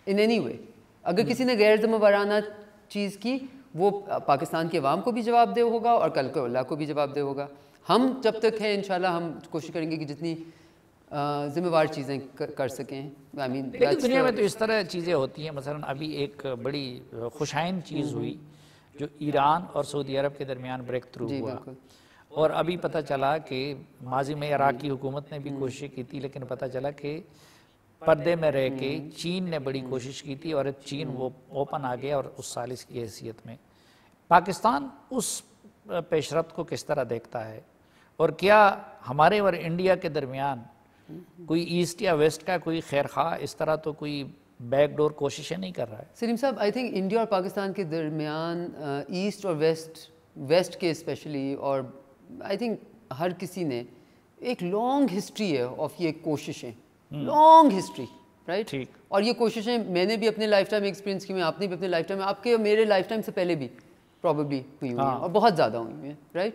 in any way. اگر کسی نے غیر ذمہ وارانہ چیز کی وہ پاکستان کے عوام کو بھی جواب دہ ہوگا اور کل کو اللہ کو بھی جواب دہ ہوگا. ہم جب تک ہیں انشاءاللہ ہم کوشش کریں گے کہ جتنی ذمہ وار چیزیں کر سکیں. دنیا میں تو اس طرح چیزیں ہوتی ہیں. مثلا ابھی ایک بڑی خوشائن چیز ہوئی جو ایران اور سعودی عرب کے درمیان بریک تھرو ہوا، اور ابھی پتہ چلا کہ ماضی میں عراق کی حکومت نے بھی کوشش کی تھی، لیکن پتہ چلا کہ پردے میں رہ کے چین نے بڑی کوشش کی تھی اور چین وہ اوپن آ گیا اور اس سالس کی حیثیت میں۔ پاکستان اس پیش رفت کو کس طرح دیکھتا ہے، اور کیا ہمارے اور انڈیا کے درمیان کوئی ایسٹ یا ویسٹ کا کوئی خیر خواہ اس طرح تو کوئی بیک ڈور کوششیں نہیں کر رہا ہے؟ سلیم صاحب، آئی تھنک انڈیا اور پاکستان کے درمیان ایسٹ اور ویسٹ کے اسپیشلی، اور آئی تھنک ہر کسی نے ایک لانگ ہسٹری ہے آف یہ کوششیں، لانگ ہسٹری، رائٹ؟ اور یہ کوششیں میں نے بھی اپنے لائف ٹائم ایکسپیرینس کی، میں آپ نے بھی اپنے لائف ٹائم میں، آپ کے میرے لائف ٹائم سے پہلے بھی پرابیبلی ہوئی ہوئی ہیں اور بہت زیادہ ہوئی ہوئی ہیں، رائٹ؟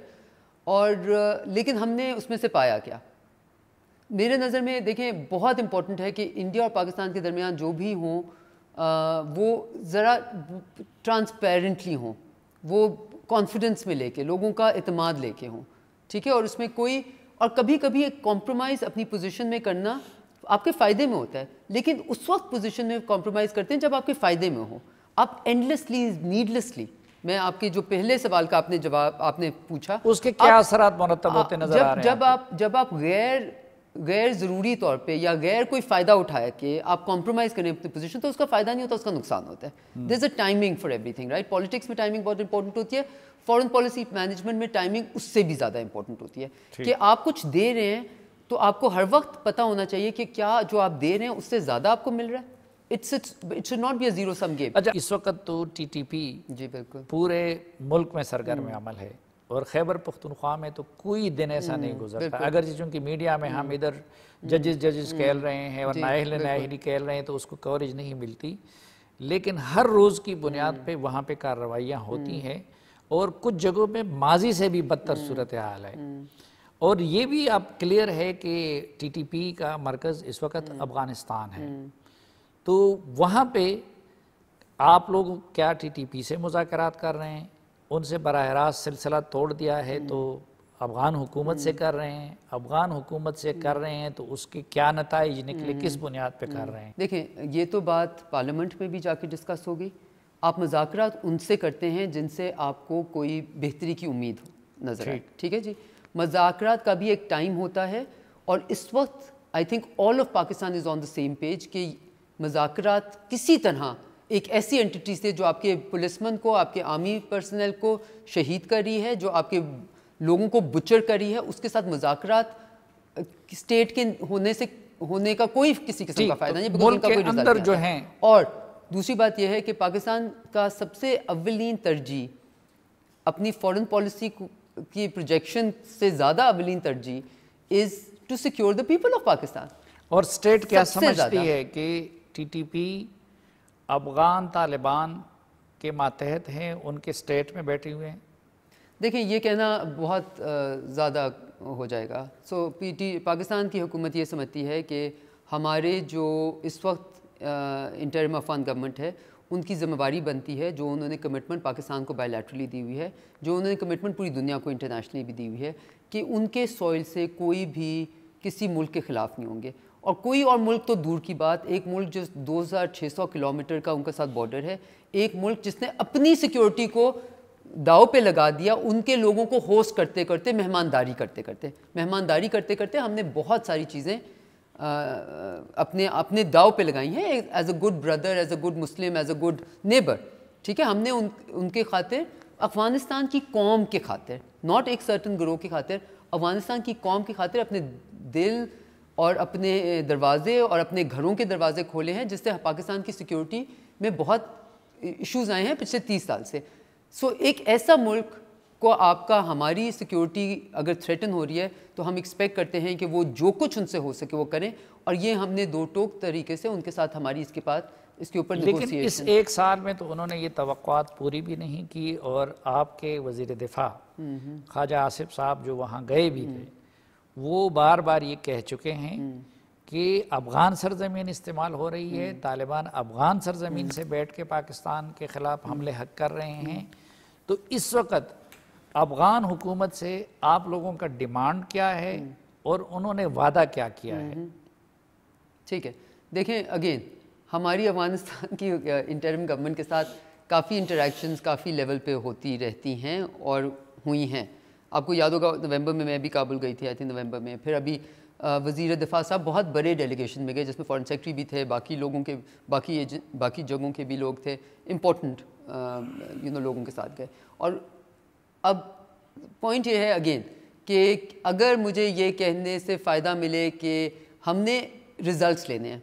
اور لیکن ہم نے اس میں سے پایا کیا؟ میرے نظر میں دیکھیں بہت امپورٹنٹ ہے کہ انڈیا اور پاکستان کے درمیان جو بھی ہوں وہ ذرا ٹرانسپیرنٹلی ہوں، وہ کانفیڈنس میں لے کے، لوگوں کا اعتماد لے کے ہوں، ٹھیک ہے؟ اور اس میں کوئی، اور کبھی کبھی ایک کمپرومائز اپنی پوزیشن میں کرنا آپ کے فائدے میں ہوتا ہے، لیکن اس وقت پوزیشن میں کمپرومائز کرتے ہیں جب آپ کے فائدے میں ہو۔ آپ اینڈلیسلی، نیڈلیسلی، میں آپ کے جو پہلے سوال کا آپ نے جواب آپ نے پوچھا، اس کے کیا اثرات مرتب ہوتے نظر آ رہے ہیں؟ جب آپ غیر ضروری طور پہ یا غیر کوئی فائدہ اٹھایا کہ آپ کمپرومائز کریں اپنی پوزیشن، تو اس کا فائدہ نہیں ہوتا، اس کا نقصان ہوتا ہے۔ دیر از a timing for every thing, right? Politics میں ٹائمنگ بہت امپورٹنٹ ہوتی ہے، فارن پالیسی مینجمنٹ میں ٹائمنگ اس سے بھی زیادہ امپورٹنٹ ہوتی ہے کہ آپ کچھ دے رہے ہیں تو آپ کو ہر وقت پتہ ہونا چاہیے کہ کیا جو آپ دے رہے ہیں اس سے زیادہ آپ کو مل رہا ہے۔ It should not be a zero sum game۔ اچھا، اس وقت تو ٹی ٹی پی جی بالکل پورے ملک میں سرگرم عمل ہے، اور خیبر پختونخوا میں تو کوئی دن ایسا نہیں گزرتا، اگر چونکہ میڈیا میں ہم ادھر ججز کہل رہے ہیں اور نااہلی کہل رہے ہیں تو اس کو کوریج نہیں ملتی، لیکن ہر روز کی بنیاد پہ وہاں پہ کارروائیاں ہوتی ہیں، اور کچھ جگہوں پہ ماضی سے بھی بدتر صورتحال ہے۔ اور یہ بھی اب کلیئر ہے کہ ٹی ٹی پی کا مرکز اس وقت افغانستان ہے، تو وہاں پہ آپ لوگ کیا ٹی ٹی پی سے مذاکرات کر رہے ہیں؟ ان سے براہ راست سلسلہ توڑ دیا ہے تو افغان حکومت سے کر رہے ہیں؟ افغان حکومت سے کر رہے ہیں تو اس کے کیا نتائج نکلے، کس بنیاد پہ کر رہے ہیں؟ دیکھیں، یہ تو بات پارلیمنٹ میں بھی جا کے ڈسکس ہوگی۔ آپ مذاکرات ان سے کرتے ہیں جن سے آپ کو کوئی بہتری کی امید نظر آئے، ٹھیک ہے جی؟ مذاکرات کا بھی ایک ٹائم ہوتا ہے، اور اس وقت I think all of Pakistan is on the same page کہ مذاکرات کسی طرح ایک ایسی انٹیٹی سے جو آپ کے پولیسمن کو، آپ کے آرمی پرسنل کو شہید کر رہی ہے، جو آپ کے لوگوں کو بچر کر رہی ہے، اس کے ساتھ مذاکرات اسٹیٹ کے ہونے کا کوئی کسی قسم کا فائدہ نہیں، ملک کے اندر جو ہیں۔ اور دوسری بات یہ ہے کہ پاکستان کا سب سے اولین ترجیح اپنی فارن پالیسی کی پروجیکشن سے زیادہ اولین ترجیح is to secure the people of Pakistan. اور اسٹیٹ کیا سمجھتی ہے کہ T T P Afghan Taliban کے ماتحت ہیں، ان کے اسٹیٹ میں بیٹھے ہوئے ہیں؟ دیکھیں، یہ کہنا بہت زیادہ ہو جائے گا۔ پاکستان کی حکومت یہ سمجھتی ہے کہ ہمارے جو اس وقت انٹرم افغان گورنمنٹ ہے، ان کی ذمہ داری بنتی ہے، جو انہوں نے کمٹمنٹ پاکستان کو بائی لیٹرلی دی ہوئی ہے، جو انہوں نے کمٹمنٹ پوری دنیا کو انٹرنیشنلی بھی دی ہوئی ہے، کہ ان کے سوئل سے کوئی بھی کسی ملک کے خلاف نہیں ہوں گے۔ اور کوئی اور ملک تو دور کی بات، ایک ملک جو 2600 کلومیٹر کا ان کے ساتھ بارڈر ہے، ایک ملک جس نے اپنی سیکیورٹی کو داؤ پہ لگا دیا، ان کے لوگوں کو ہوسٹ کرتے کرتے، مہمانداری کرتے کرتے ہم نے بہت ساری چیزیں اپنے داؤ پہ لگائی ہیں، as a good brother, as a good Muslim, as a good neighbour, ٹھیک ہے؟ ہم نے ان کے خاطر، افغانستان کی قوم کے خاطر، ناٹ ایک سرٹن گروہ کی خاطر، افغانستان کی قوم کی خاطر اپنے دل اور اپنے دروازے اور اپنے گھروں کے دروازے کھولے ہیں، جس سے پاکستان کی سیکیورٹی میں بہت ایشوز آئے ہیں پچھلے 30 سال سے۔ سو ایک ایسا ملک کو آپ کا، ہماری سیکیورٹی اگر تھریٹن ہو رہی ہے تو ہم ایکسپیکٹ کرتے ہیں کہ وہ جو کچھ ان سے ہو سکے وہ کریں، اور یہ ہم نے دو ٹوک طریقے سے ان کے ساتھ ہماری اس کے اوپر لیکن اس ایک سال میں تو انہوں نے یہ توقعات پوری بھی نہیں کی، اور آپ کے وزیر دفاع خواجہ آصف صاحب جو وہاں گئے بھی تھے، وہ بار بار یہ کہہ چکے ہیں کہ افغان سرزمین استعمال ہو رہی ہے، طالبان افغان سرزمین سے بیٹھ کے پاکستان کے خلاف حملے حق کر رہے ہیں۔ تو اس وقت افغان حکومت سے آپ لوگوں کا ڈیمانڈ کیا ہے اور انہوں نے وعدہ کیا کیا ہے؟ ٹھیک ہے، دیکھیں، اگین ہماری افغانستان کی انٹرم گورنمنٹ کے ساتھ کافی انٹریکشنز کافی لیول پہ ہوتی رہتی ہیں اور ہوئی ہیں. آپ کو یاد ہوگا نومبر میں بھی کابل گئی تھی آئی تھنک نومبر میں. پھر ابھی وزیر دفاع صاحب بہت بڑے ڈیلیگیشن میں گئے جس میں فارن سیکرٹری بھی تھے, باقی لوگوں کے باقی جگہوں کے بھی لوگ تھے, امپورٹنٹ لوگوں کے ساتھ گئے. اور اب پوائنٹ یہ ہے اگین کہ اگر مجھے یہ کہنے سے فائدہ ملے کہ ہم نے ریزلٹس لینے ہیں,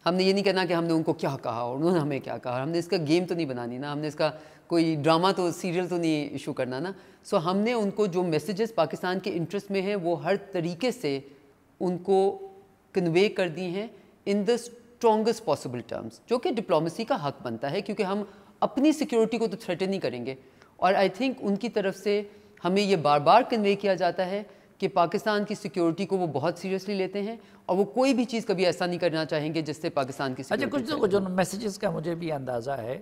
ہم نے یہ نہیں کہنا کہ ہم نے ان کو کیا کہا اور انہوں نے ہمیں کیا کہا, ہم نے اس کا گیم تو نہیں بنانی نا, ہم نے اس کا کوئی ڈرامہ تو سیریل تو نہیں ایشو کرنا نا. سو ہم نے ان کو جو میسیجز پاکستان کے انٹرسٹ میں ہیں وہ ہر طریقے سے ان کو کنوے کر دی ہیں ان دا اسٹرانگسٹ پاسبل ٹرمز, جو کہ ڈپلومیسی کا حق بنتا ہے کیونکہ ہم اپنی سیکیورٹی کو تو تھریٹن نہیں کریں گے. اور آئی تھنک ان کی طرف سے ہمیں یہ بار بار کنوے کیا جاتا ہے کہ پاکستان کی سیکیورٹی کو وہ بہت سیریسلی لیتے ہیں اور وہ کوئی بھی چیز کبھی ایسا نہیں کرنا چاہیں گے جس سے پاکستان کی سیکیورٹی. کچھ جو میسیجز کا مجھے بھی اندازہ ہے,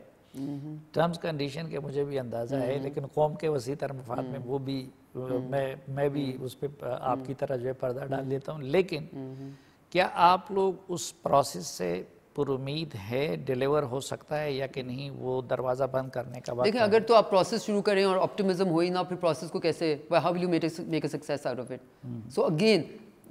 ٹرمز کنڈیشن کے مجھے بھی اندازہ ہے, لیکن قوم کے وسیع تر مفاد میں وہ بھی میں بھی اس پہ آپ کی طرح جو ہے پردہ ڈال دیتا ہوں. لیکن کیا آپ لوگ اس پروسیس سے پر امید ہے ڈیلیور ہو سکتا ہے یا کہ نہیں, وہ دروازہ بند کرنے کا وقت؟ دیکھیں اگر تو آپ پروسیس شروع کریں اور آپٹیمزم ہوئی نا, پھر پروسیس کو کیسے how will you make a success out of it. So again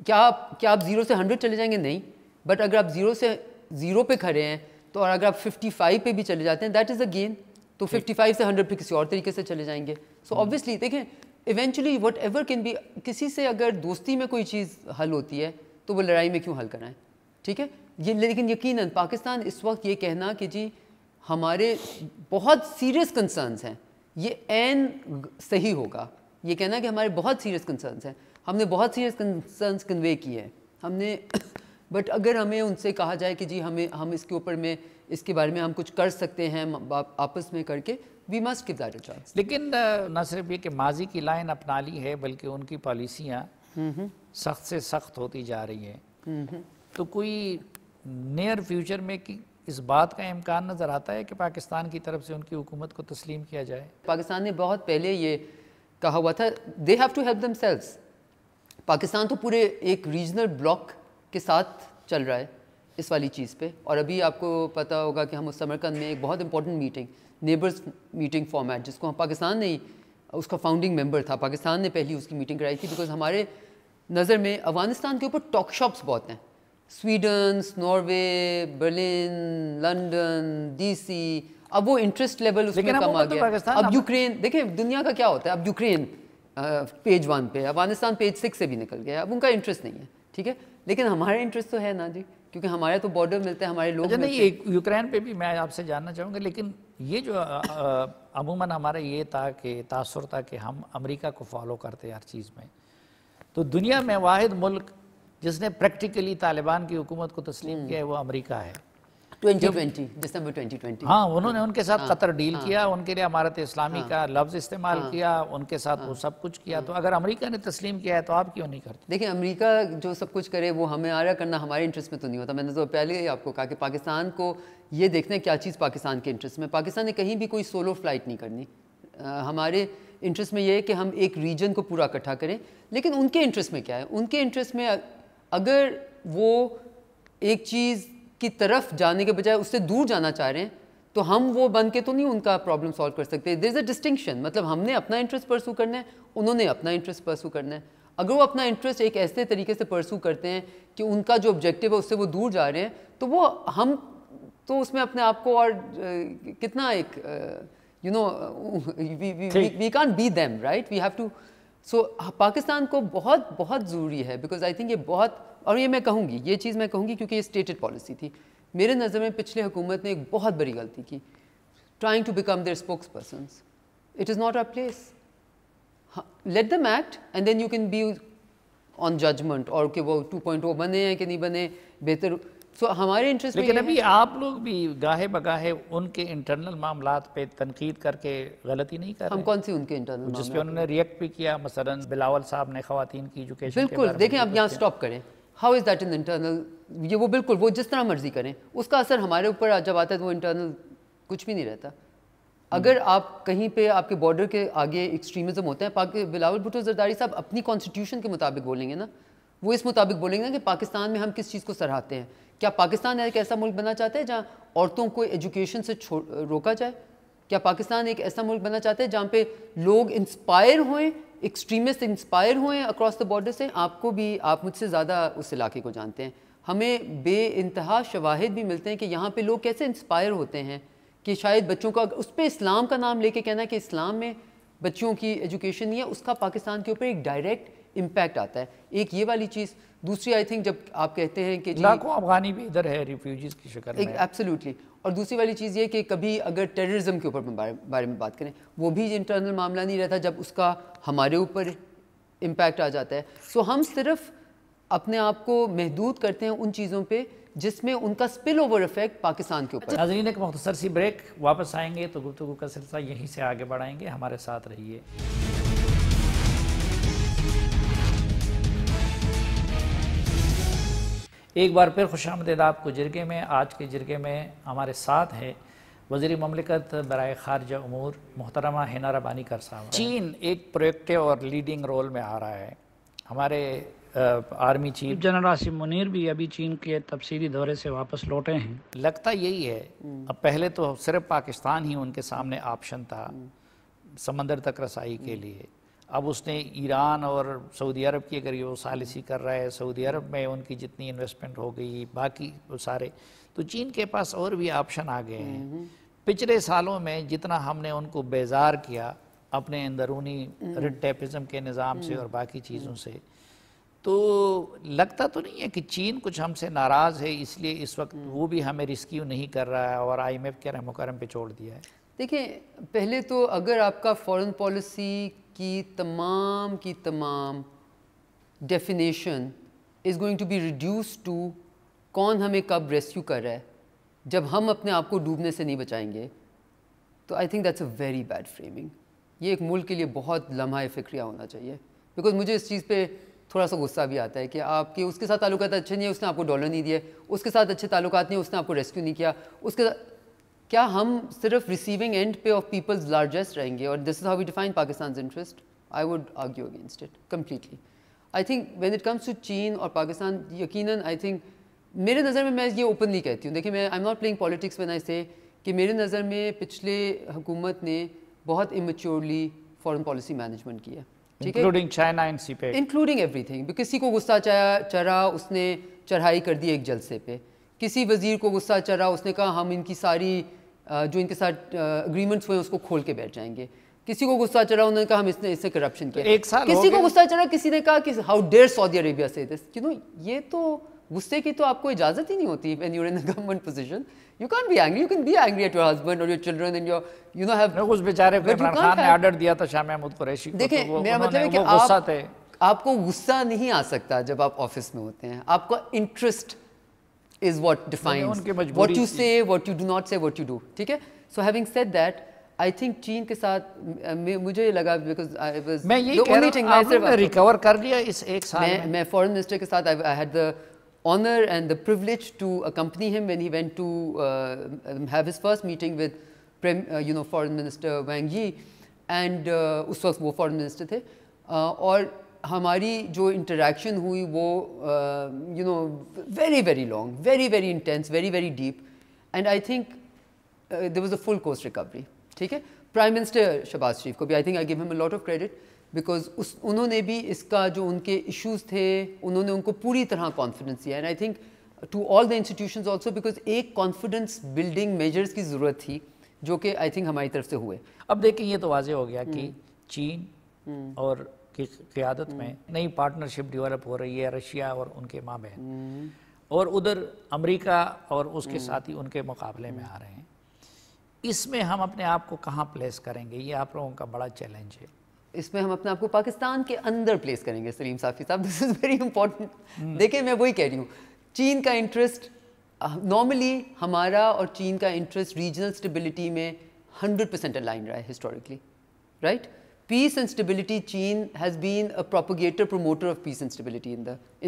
کیا آپ 0 سے 100 چلے جائیں گے؟ نہیں, بٹ اگر آپ 0 سے 0 پہ کھڑے ہیں تو, اور اگر آپ 55 پہ بھی چلے جاتے ہیں دیٹ از اے گین, تو 55 سے 100 پہ کسی اور طریقے سے چلے جائیں گے. سو آبویسلی دیکھیں eventually whatever can be, کسی سے اگر دوستی میں کوئی چیز حل ہوتی ہے تو وہ لڑائی میں کیوں حل کرائیں, ٹھیک ہے یہ. لیکن یقیناً پاکستان اس وقت یہ کہنا کہ جی ہمارے بہت سیریس کنسرنز ہیں, یہ عین صحیح ہوگا یہ کہنا کہ ہمارے بہت سیریس کنسرنز ہیں. ہم نے بہت سیریس کنسرنز کنوے کیے ہیں ہم نے, بٹ اگر ہمیں ان سے کہا جائے کہ جی ہم اس کے اوپر میں اس کے بارے میں ہم کچھ کر سکتے ہیں آپس میں کر کے, we must give that a chance. لیکن نہ صرف یہ کہ ماضی کی لائن اپنا لی ہے بلکہ ان کی پالیسیاں سخت سے سخت ہوتی جا رہی ہیں. تو کوئی نیئر فیوچر میں اس بات کا امکان نظر آتا ہے کہ پاکستان کی طرف سے ان کی حکومت کو تسلیم کیا جائے؟ پاکستان نے بہت پہلے یہ کہا ہوا تھا they have to help themselves. Pakistan تو پورے ایک ریجنل بلاک کے ساتھ چل رہا ہے اس والی چیز پہ, اور ابھی آپ کو پتہ ہوگا کہ ہم اس سمرقند میں ایک بہت important meeting, neighbours meeting format, جس کو ہم پاکستان نے اس کا فاؤنڈنگ ممبر تھا, پاکستان نے پہلی اس کی میٹنگ کرائی تھی. بیکاز ہمارے نظر میں افغانستان کے اوپر ٹاک شاپس بہت ہیں, Sweden, Norway, Berlin, London, D C. اب وہ انٹرسٹ لیول اس میں کم آ گیا. اب یوکرین دیکھیں دنیا کا کیا ہوتا ہے, اب یوکرین پیج 1 پہ, افغانستان پیج 6 سے بھی نکل گیا, اب ان کا انٹرسٹ نہیں ہے, ٹھیک ہے, لیکن ہمارا انٹرسٹ تو ہے نا جی, کیونکہ ہمارے تو بارڈر ملتے ہیں, ہمارے لوگ نہیں. یوکرین پہ بھی میں آپ سے جاننا چاہوں گا, لیکن یہ جو عموماً ہمارا یہ تھا کہ تاثر تھا کہ ہم امریکہ کو فالو کرتے ہر چیز میں, تو دنیا میں واحد ملک جس نے پریکٹیکلی طالبان کی حکومت کو تسلیم کیا ہے وہ امریکہ ہے. 2020 دسمبر 2020 ہاں, انہوں نے ان کے ساتھ قطر ڈیل کیا, ان کے لیے امارت اسلامی کا لفظ استعمال کیا, ان کے ساتھ وہ سب کچھ کیا. تو اگر امریکہ نے تسلیم کیا ہے تو آپ کیوں نہیں کرتے؟ دیکھیں امریکہ جو سب کچھ کرے وہ ہمیں آرا کرنا ہمارے انٹرسٹ میں تو نہیں ہوتا. میں نے تو پہلے ہی آپ کو کہا کہ پاکستان کو یہ دیکھنا ہے کیا چیز پاکستان کے انٹرسٹ میں. پاکستان نے کہیں بھی کوئی سولو فلائٹ نہیں کرنی. ہمارے انٹرسٹ میں یہ ہے کہ ہم ایک ریجن کو پورا اکٹھا کریں, لیکن ان کے انٹرسٹ میں کیا ہے, ان کے انٹرسٹ میں اگر وہ ایک چیز کی طرف جانے کے بجائے اس سے دور جانا چاہ رہے ہیں تو ہم وہ بن کے تو نہیں ان کا پرابلم سالو کر سکتے. دیر از اے ڈسٹنکشن, مطلب ہم نے اپنا انٹرسٹ پرسو کرنا ہے, انہوں نے اپنا انٹرسٹ پرسو کرنا ہے. اگر وہ اپنا انٹرسٹ ایک ایسے طریقے سے پرسو کرتے ہیں کہ ان کا جو آبجیکٹیو ہے اس سے وہ دور جا رہے ہیں, تو وہ ہم تو اس میں اپنے آپ کو اور کتنا ایک we can't be them, right, we have to. So Pakistan کو بہت بہت ضروری ہے, بیکاز آئی تھنک یہ بہت, اور یہ میں کہوں گی, یہ چیز میں کہوں گی کیونکہ یہ اسٹیٹڈ پالیسی تھی. میرے نظر میں پچھلے حکومت نے ایک بہت بڑی غلطی کی, trying to become their spokespersons. It is not our place. Let them act and then you can be on judgement, اور کہ وہ 2.0 بنے ہیں کہ نہیں بنے بہتر. سو ہمارے انٹرسٹ میں, لیکن ابھی آپ لوگ بھی گاہے بگاہے ان کے انٹرنل معاملات پہ تنقید کر کے غلطی نہیں کر رہے. ہم کون سی ان کے انٹرنل جس پہ انہوں نے ریئیکٹ بھی کیا, مثلا بلاول صاحب نے خواتین کی ایجوکیشن. بالکل, دیکھیں اب یہاں سٹاپ کریں. How is that in internal, یہ وہ بالکل وہ جس طرح مرضی کریں, اس کا اثر ہمارے اوپر جب آتا ہے تو وہ انٹرنل کچھ بھی نہیں رہتا. اگر آپ کہیں پہ آپ کے بارڈر کے آگے ایکسٹریمزم ہوتا ہے, بلاول بھٹو زرداری صاحب اپنی کانسٹیٹیوشن کے مطابق بولیں گے نا, وہ اس مطابق بولیں گے نا کہ پاکستان میں ہم کس چیز کو سراہتے ہیں. کیا پاکستان ایک ایسا ملک بننا چاہتا ہے جہاں عورتوں کو ایجوکیشن سے روکا جائے؟ کیا پاکستان ایک ایسا ملک بننا چاہتے ہیں جہاں پہ لوگ انسپائر ہوئیں, ایکسٹریمسٹ انسپائر ہوئیں اکراس دا بارڈر سے؟ آپ کو بھی, آپ مجھ سے زیادہ اس علاقے کو جانتے ہیں, ہمیں بے انتہا شواہد بھی ملتے ہیں کہ یہاں پہ لوگ کیسے انسپائر ہوتے ہیں کہ شاید بچوں کا اس پہ اسلام کا نام لے کے کہنا کہ اسلام میں بچوں کی ایجوکیشن نہیں ہے, اس کا پاکستان کے اوپر ایک ڈائریکٹ امپیکٹ آتا ہے. ایک یہ والی چیز. دوسری آئی تھنک جب آپ کہتے ہیں کہ لاکھوں افغانی بھی ادھر ہے ریفیوجیز کی شکل میں. ایبسلیوٹلی. اور دوسری والی چیز یہ کہ کبھی اگر ٹیررزم کے اوپر بارے میں بات کریں, وہ بھی انٹرنل معاملہ نہیں رہتا جب اس کا ہمارے اوپر امپیکٹ آ جاتا ہے. سو ہم صرف اپنے آپ کو محدود کرتے ہیں ان چیزوں پہ جس میں ان کا سپل اوور ایفیکٹ پاکستان کے اوپر. ناظرین ایک مختصر سی بریک, واپس آئیں گے تو گفتگو کا سلسلہ یہیں سے آگے بڑھائیں گے, ہمارے ساتھ رہیے. ایک بار پھر خوش آمدید آپ کو جرگے میں. آج کے جرگے میں ہمارے ساتھ ہے وزیر مملکت برائے خارجہ امور محترمہ حنا ربانی کر صاحب. چین ایک پرویکٹیو اور لیڈنگ رول میں آ رہا ہے. ہمارے army chief general Asim Munir بھی ابھی چین کے تفصیلی دورے سے واپس لوٹے ہیں. لگتا یہی ہے, اب پہلے تو صرف پاکستان ہی ان کے سامنے آپشن تھا سمندر تک رسائی کے لیے. اب اس نے ایران اور سعودی عرب کی اگر یہ ثالثی کر رہا ہے, سعودی عرب میں ان کی جتنی انویسٹمنٹ ہو گئی, باقی وہ سارے, تو چین کے پاس اور بھی آپشن آ گئے ہیں. پچھلے سالوں میں جتنا ہم نے ان کو بیزار کیا اپنے اندرونی ریڈ ٹیپزم کے نظام سے اور باقی چیزوں سے, تو لگتا تو نہیں ہے کہ چین کچھ ہم سے ناراض ہے اس لیے اس وقت وہ بھی ہمیں ریسکیو نہیں کر رہا ہے اور آئی ایم ایف کے رحم و کرم پہ چھوڑ دیا ہے. دیکھیں, پہلے تو اگر آپ کا فورن پالیسی کی تمام definition is going to be reduced to کون ہمیں کب ریسکیو کر رہا ہے جب ہم اپنے آپ کو ڈوبنے سے نہیں بچائیں گے, تو I think that's a very bad framing. یہ ایک ملک کے لیے بہت لمحہ فکریہ ہونا چاہیے. بیکاز مجھے اس چیز پہ تھوڑا سا غصہ بھی آتا ہے کہ آپ کے اس کے ساتھ تعلقات اچھے نہیں ہیں, اس نے آپ کو ڈالر نہیں دیا, اس کے ساتھ اچھے تعلقات نہیں, اس نے آپ کو ریسکیو نہیں کیا, اس کے کیا ہم صرف ریسیونگ اینڈ پہ آف پیپلز لارجسٹ رہیں گے؟ اور this is how we define Pakistan's interest. I would argue against it completely. I think when it comes to China اور پاکستان, یقیناً آئی تھنک میرے نظر میں یہ اوپنلی کہتی ہوں, دیکھیں میں آئی am not playing politics when I سے کہ میرے نظر میں پچھلے حکومت نے بہت امیچورلی فارن پالیسی مینجمنٹ کی ہے, including China and CPEC, including everything. کسی کو غصہ چڑھا, اس نے چڑھائی کر دی ایک جلسے پہ. کسی وزیر کو غصہ چڑھا, اس نے کہا ہم ان کی ساری جو ان کے ساتھ اگریمنٹس ہوئے ہیں اس کو کھول کے بیٹھ جائیں گے. کسی کو غصہ چڑھا, انہوں نے کہا ہم اس سے کرپشن کیا. کسی کو غصہ چڑھا, کسی نے کہا کہ ہاؤ ڈیئر سعودی عربیہ سے دس. یہ تو غصے کی تو آپ کو اجازت ہی نہیں ہوتی. when you're in a government position you can't be angry. You can be angry at your husband or your children and your have اس بیچارے کو عمران خان نے آرڈر دیا تھا شاہ محمود قریشی کو. دیکھیں میرا مطلب ہے کہ آپ کو غصہ نہیں آ سکتا جب آپ آفس میں ہوتے ہیں. آپ کا interest is what defines what you say, what you do not say, what you do. ٹھیک ہے. So having said that, I think چین کے ساتھ مجھے لگا because I was میں یہی کہہ رہا ہوں آپ نے ریکور کر لیا اس ایک سال میں فورن منسٹر کے ساتھ I had the honor and the privilege to accompany him when he went to have his first meeting with foreign minister Wang Yi, and اس وقت وہ فورن منسٹر تھے. اور ہماری جو انٹریکشن ہوئی وہ very very long, very very intense, very very deep, and I think there was a full cost recovery. ٹھیک ہے. پرائم منسٹر شہباز شریف کو بھی آئی تھنک آئی گیو ہم اے لاٹ آف کریڈٹ بیکاز انہوں نے بھی اس کا جو ان کے ایشوز تھے انہوں نے ان کو پوری طرح کانفیڈنس دیا. And I think to all the institutions also because ایک کانفیڈنس بلڈنگ میجرس کی ضرورت تھی جو کہ آئی تھنک ہماری طرف سے ہوئے. اب دیکھیں یہ تو واضح ہو گیا کہ چین اور کی قیادت میں نئی پارٹنرشپ ڈیولپ ہو رہی ہے رشیا اور ان کے مابین, اور ادھر امریکہ اور اس کے ساتھی ان کے مقابلے میں آ رہے ہیں. اس میں ہم اپنے آپ کو کہاں پلیس کریں گے؟ یہ آپ لوگوں کا بڑا چیلنج ہے. اس میں ہم اپنے آپ کو پاکستان کے اندر پلیس کریں گے سلیم صافی صاحب. دس از ویری امپورٹنٹ. دیکھیں میں وہی کہہ رہی ہوں, چین کا انٹرسٹ نارملی ہمارا اور چین کا انٹرسٹ ریجنل اسٹیبلٹی میں 100% الائن رہا ہے historically, right. Peace and stability, China has been a propagator, promoter of peace and stability in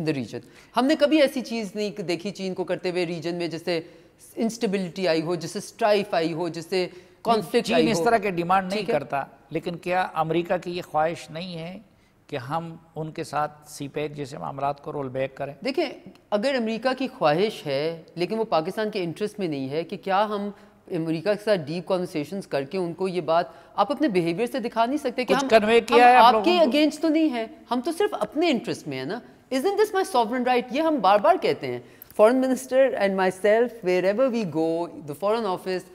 the region. ہم نے کبھی ایسی چیز نہیں دیکھی چین کو کرتے ہوئے ریجن میں جس سے انسٹیبلٹی آئی ہو, جس سے اسٹرائف آئی ہو, جس سے کانفلکٹ آئی ہو. چین اس طرح کے ڈیمانڈ نہیں کرتا, لیکن کیا امریکہ کی یہ خواہش نہیں ہے کہ ہم ان کے ساتھ سی پیک جیسے معاملات کو رول بیک کریں؟ دیکھیں اگر امریکہ کی خواہش ہے لیکن وہ پاکستان کے انٹرسٹ میں نہیں ہے کہ کیا ہم امریکہ کے ساتھ ڈیپ کانورسیشنز کر کے ان کو یہ بات آپ اپنے بیہیویئر سے دکھا نہیں سکتے کہ ہم آپ کے اگینسٹ تو نہیں ہیں, ہم تو صرف اپنے انٹرسٹ میں ہیں نا. Isn't this my sovereign right? یہ ہم بار بار کہتے ہیں. Foreign Minister and myself, wherever we go, the Foreign Office,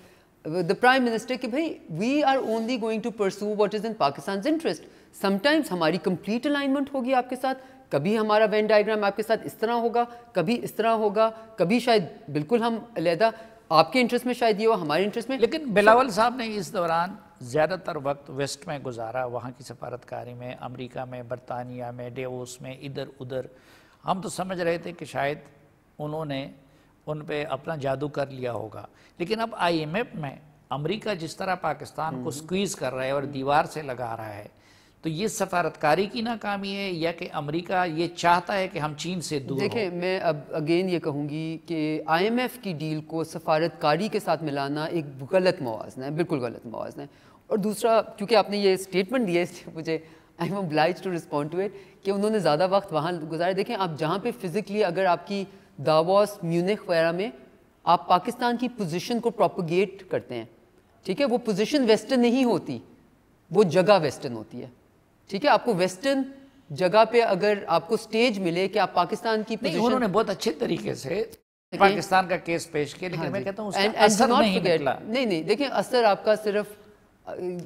the Prime Minister, کہ بھائی we are only going to pursue what is in Pakistan's interest. Sometimes ہماری complete alignment ہوگی آپ کے ساتھ, کبھی ہمارا وین ڈائیگرام آپ کے ساتھ اس طرح ہوگا, کبھی اس طرح ہوگا, کبھی شاید بالکل ہم علیحدہ, آپ کے انٹرسٹ میں شاید یہ ہو, ہمارے انٹرسٹ میں. لیکن بلاول صاحب نے اس دوران زیادہ تر وقت ویسٹ میں گزارا, وہاں کی سفارتکاری میں, امریکہ میں, برطانیہ میں, ڈیووس میں, ادھر ادھر. ہم تو سمجھ رہے تھے کہ شاید انہوں نے ان پہ اپنا جادو کر لیا ہوگا. لیکن اب آئی ایم ایف میں امریکہ جس طرح پاکستان کو سکویز کر رہا ہے اور دیوار سے لگا رہا ہے, تو یہ سفارتکاری کی ناکامی ہے یا کہ امریکہ یہ چاہتا ہے کہ ہم چین سے دور ہوں؟ دیکھیں میں اب اگین یہ کہوں گی کہ آئی ایم ایف کی ڈیل کو سفارتکاری کے ساتھ ملانا ایک غلط موازنہ ہے, بالکل غلط موازنہ ہے. اور دوسرا, کیونکہ آپ نے یہ اسٹیٹمنٹ دیا ہے, مجھے I am obliged to respond to it کہ انہوں نے زیادہ وقت وہاں گزارا. دیکھیں آپ جہاں پہ فزیکلی اگر آپ کی داووس, میونخ وغیرہ میں آپ پاکستان کی پوزیشن کو پروپیگیٹ کرتے ہیں, ٹھیک ہے, وہ پوزیشن ویسٹرن نہیں ہوتی, وہ جگہ ویسٹرن ہوتی ہے, ٹھیک ہے. آپ کو ویسٹرن جگہ پہ اگر آپ کو سٹیج ملے کہ آپ پاکستان کی نہیں, انہوں نے بہت اچھے طریقے سے پاکستان کا کیس پیش کیا, لیکن میں کہتا ہوں اس کا اثر نہیں نکلا. نہیں دیکھیں اثر آپ کا صرف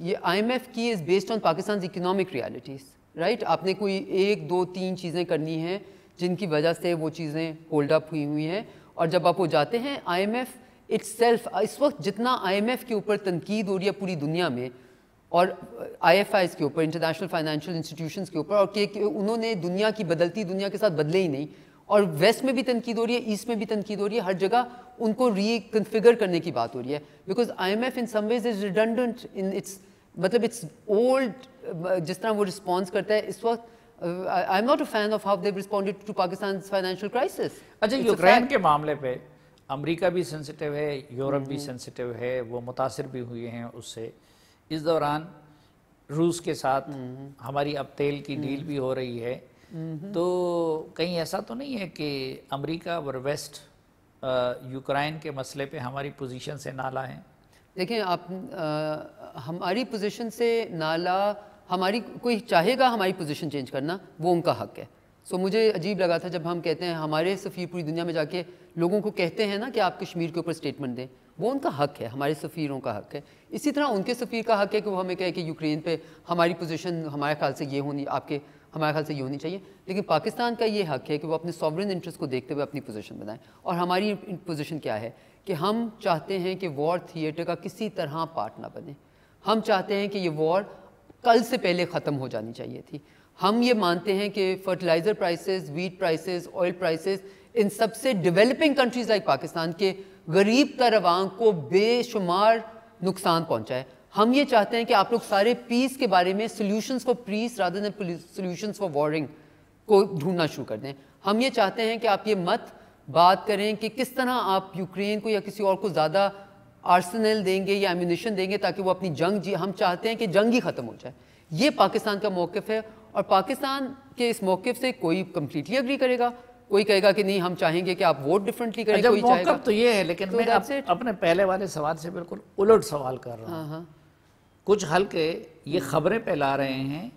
یہ آئی ایم ایف کی is based on Pakistan economic realities, right. آپ نے کوئی 1 2 3 چیزیں کرنی ہیں جن کی وجہ سے وہ چیزیں ہولڈ اپ ہوئی ہیں, اور جب آپ وہ جاتے ہیں I M F itself, اس وقت جتنا آئی ایم ایف کے اوپر تنقید ہو رہی ہے پوری دنیا میں, اور آئی ایف آئیز کے اوپر, انٹرنیشنل فائنینشیل انسٹیٹیوشنز کے اوپر, اور کہ انہوں نے دنیا کی بدلتی دنیا کے ساتھ بدلے ہی نہیں, اور ویسٹ میں بھی تنقید ہو رہی ہے, ایسٹ میں بھی تنقید ہو رہی ہے, ہر جگہ ان کو ری کنفیگر کرنے کی بات ہو رہی ہے. Because I M F in some ways is redundant in its, مطلب اٹس اولڈ, جس طرح وہ رسپانس کرتا ہے اس وقت. I am not a fan of how they responded to Pakistan financial crisis. اچھا, یوکرین کے معاملے پہ امریکہ بھی سینسٹیو ہے, یورپ بھی سینسٹیو ہے, وہ متاثر بھی ہوئے ہیں اس سے. اس دوران روس کے ساتھ ہماری اب تیل کی ڈیل بھی ہو رہی ہے, تو کہیں ایسا تو نہیں ہے کہ امریکہ اور ویسٹ یوکرین کے مسئلے پہ ہماری پوزیشن سے نالا ہیں؟ دیکھیں آپ, ہماری پوزیشن سے نالا, ہماری کوئی چاہے گا ہماری پوزیشن چینج کرنا, وہ ان کا حق ہے. سو مجھے عجیب لگا تھا جب ہم کہتے ہیں ہمارے سفیر پوری دنیا میں جا کے لوگوں کو کہتے ہیں نا کہ آپ کشمیر کے اوپر اسٹیٹمنٹ دیں, وہ ان کا حق ہے, ہمارے سفیروں کا حق ہے. اسی طرح ان کے سفیر کا حق ہے کہ وہ ہمیں کہے کہ یوکرین پہ ہماری پوزیشن ہمارے خیال سے یہ ہونی, آپ کے ہمارے خیال سے یہ ہونی چاہیے. لیکن پاکستان کا یہ حق ہے کہ وہ اپنے سوورن انٹرسٹ کو دیکھتے ہوئے اپنی پوزیشن بنائیں. اور ہماری پوزیشن کیا ہے کہ ہم چاہتے ہیں کہ وار تھیٹر کا کسی طرح پارٹ نہ بنے. ہم چاہتے ہیں کہ یہ وار کل سے پہلے ختم ہو جانی چاہیے تھی. ہم یہ مانتے ہیں کہ fertiliser prices, wheat prices, oil prices, ان سب سے ڈیولپنگ کنٹریز لائک پاکستان کے غریب تر عوام کو بے شمار نقصان پہنچا ہے. ہم یہ چاہتے ہیں کہ آپ لوگ سارے پیس کے بارے میں solutions for peace rather than solutions for warring کو ڈھونڈنا شروع کر دیں. ہم یہ چاہتے ہیں کہ آپ یہ مت بات کریں کہ کس طرح آپ یوکرین کو یا کسی اور کو زیادہ آرسنل دیں گے یا ایمونیشن دیں گے تاکہ وہ اپنی جنگ ہم چاہتے ہیں کہ جنگ ہی ختم ہو جائے. یہ پاکستان کا موقف ہے, اور پاکستان کے اس موقف سے کوئی کمپلیٹلی اگری کرے گا, کوئی کہے گا کہ نہیں ہم چاہیں گے کہ آپ ووٹ ڈفرینٹلی کریں, کوئی چاہے گا. موقف تو یہ ہے, لیکن میں اپنے پہلے والے سوال سے بالکل الٹ سوال کر رہا ہوں. کچھ حلقے یہ خبریں پھیلا رہے ہیں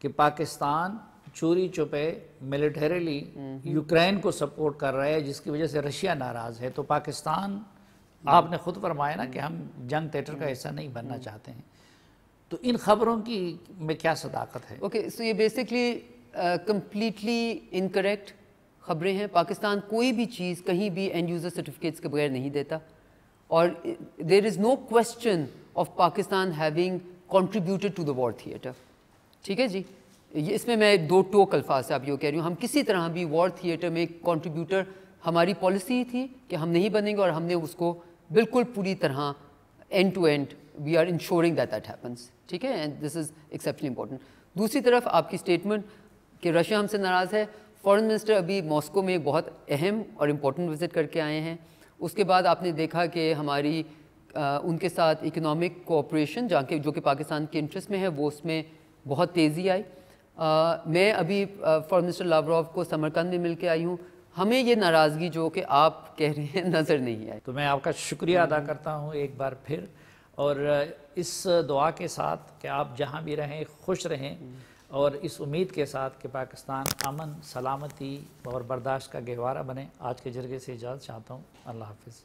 کہ پاکستان چوری چھپے ملیٹریلی یوکرین کو سپورٹ کر رہا ہے, جس کی وجہ سے رشیا ناراض ہے. تو پاکستان, آپ نے خود فرمایا نا کہ ہم جنگ تھیٹر کا حصہ نہیں بننا چاہتے ہیں, تو ان خبروں کی میں کیا صداقت ہے؟ اوکے, سو یہ بیسکلی کمپلیٹلی انکریکٹ خبریں ہیں. پاکستان کوئی بھی چیز کہیں بھی اینڈ یوزر سرٹیفکیٹس کے بغیر نہیں دیتا, اور there is no question of Pakistan having contributed to the war theatre. ٹھیک ہے جی, اس میں 2 ٹوک الفاظ سے آپ یہ کہہ رہی ہوں, ہم کسی طرح بھی وار تھیٹر میں کنٹریبیوٹر, ہماری پالیسی تھی کہ ہم نہیں بنیں گے, اور ہم نے اس کو بالکل پوری طرح end to end we are ensuring that happens. ٹھیک ہے, and this is exceptionally important. دوسری طرف آپ کی اسٹیٹمنٹ کہ رشیا ہم سے ناراض ہے, فارن منسٹر ابھی ماسکو میں بہت اہم اور امپورٹنٹ وزٹ کر کے آئے ہیں. اس کے بعد آپ نے دیکھا کہ ہماری ان کے ساتھ اکنامک کوآپریشن جو کہ پاکستان کے انٹرسٹ میں ہے, وہ اس میں بہت تیزی آئی. میں ابھی فارن منسٹر لاوروف کو سمرقند میں مل کے آئی ہوں. ہمیں یہ ناراضگی جو کہ آپ کہہ رہے ہیں نظر نہیں آئی. تو میں آپ کا شکریہ ادا کرتا ہوں ایک بار پھر، اور اس دعا کے ساتھ کہ آپ جہاں بھی رہیں خوش رہیں، اور اس امید کے ساتھ کہ پاکستان امن، سلامتی اور برداشت کا گہوارہ بنے. آج کے جرگے سے اجازت چاہتا ہوں. اللہ حافظ.